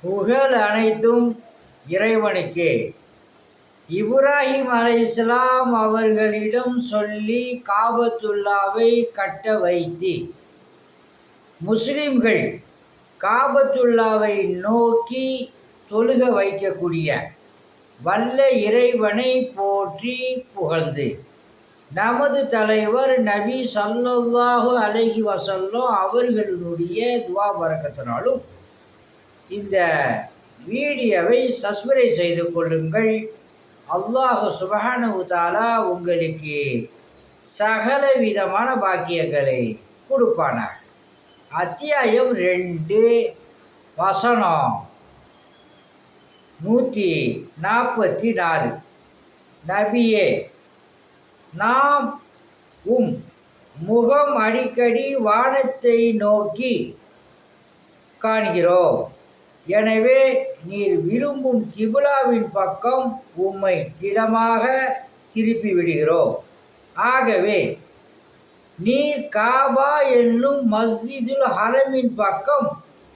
புகழ் அனைத்தும் இறைவனுக்கே. இப்ராஹிம் அலைஹிஸ்ஸலாம் அவர்களிடம் சொல்லி காபத்துல்லாவை கட்ட வைத்து முஸ்லிம்கள் காபத்துல்லாவை நோக்கி தொழுக வைக்கக்கூடிய வல்ல இறைவனை போற்றி புகழ்ந்து நமது தலைவர் நபி ஸல்லல்லாஹு அலைஹி வஸல்லம் அவர்களுடைய துவா பரக்கத்தினாலும் இந்த வீடியோவை சப்ஸ்கிரைப் செய்து கொள்ளுங்கள். அல்லாஹ் சுப்ஹானஹு தஆலா உங்களுக்கு சகல விதமான பாக்கியங்களை கொடுப்பானாக. அத்தியாயம் 2 வசனம் 144. நபியே, நாம் முகம் அடிக்கடி வானத்தை நோக்கி காண்கிறோம். எனவே நீர் விரும்பும் கிபிலாவின் பக்கம் உம்மை திடமாக திருப்பி விடுகிறோம். ஆகவே நீர் காபா என்னும் மஸ்ஜிதுல் ஹரமின் பக்கம்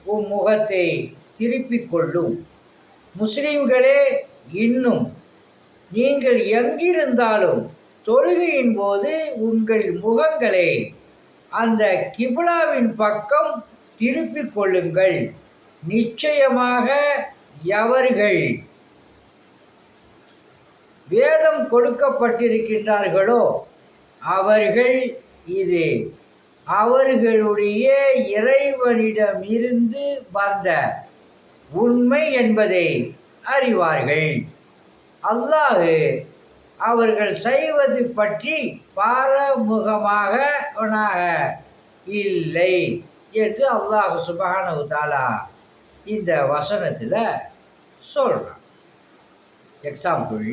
உம் முகத்தை திருப்பிக் கொள்ளும். முஸ்லிம்களே, இன்னும் நீங்கள் எங்கிருந்தாலும் தொழுகையின் போது உங்கள் முகங்களை அந்த கிபிலாவின் பக்கம் திருப்பிக் கொள்ளுங்கள். நிச்சயமாக எவர்கள் வேதம் கொடுக்கப்பட்டிருக்கின்றார்களோ அவர்கள் இது அவர்களுடைய இறைவனிடமிருந்து வந்த உண்மை என்பதை அறிவார்கள். அல்லாஹ் அவர்கள் செய்வது பற்றி பாரமுகமாக இல்லை என்று அல்லாஹ் சுப்ஹானஹு தஆலா இந்த வசனத்தில் சொல்கிறான். எக்ஸாம்பிள்,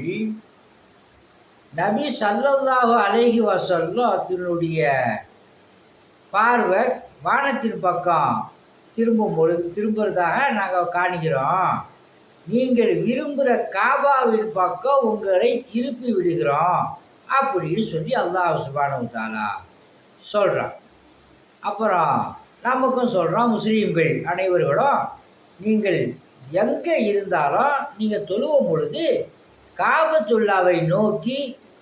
நபி ஸல்லல்லாஹு அலைஹி வஸல்லம் அதனுடைய பார்வை வானத்தின் பக்கம் திரும்புறதாக நாங்கள் காண்கிறோம். நீங்கள் விரும்புகிற காபாவின் பக்கம் உங்களை திருப்பி விடுகிறோம் அப்படின்னு சொல்லி அல்லாஹ் சுப்ஹானஹு தஆலா சொல்கிறான். அப்புறம் நமக்கும் சொல்கிறோம், முஸ்லீம்கள் அனைவர்களும் நீங்கள் எங்கே இருந்தாலும் நீங்கள் தொழுவும் பொழுது காபத்துல்லாவை நோக்கி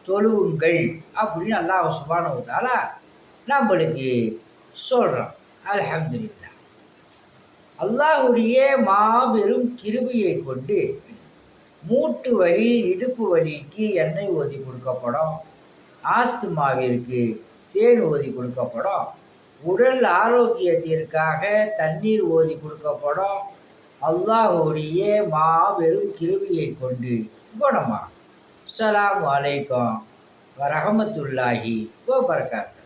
தொழுவுங்கள் அப்படின்னு அல்லாஹ் சுப்ஹானஹு தஆலா நம்மளுக்கு சொல்கிறோம். அல்ஹம்துலில்லாஹ். அல்லாஹுடைய மாபெரும் கிருபையை கொண்டு மூட்டு வலி, இடுப்பு வலிக்கு எண்ணெய் ஊதி கொடுக்கப்படும். ஆஸ்துமாவிற்கு தேன் ஊதி கொடுக்கப்படும். உடல் ஆரோக்கியத்திற்காக தண்ணீர் ஊதி கொடுக்கப்படும். அல்லாஹுடைய மாபெரும் கிருபையை கொண்டு குணமாகும். அஸ்ஸலாமு அலைக்கும் வரஹ்மத்துல்லாஹி வபரகாத்துஹு.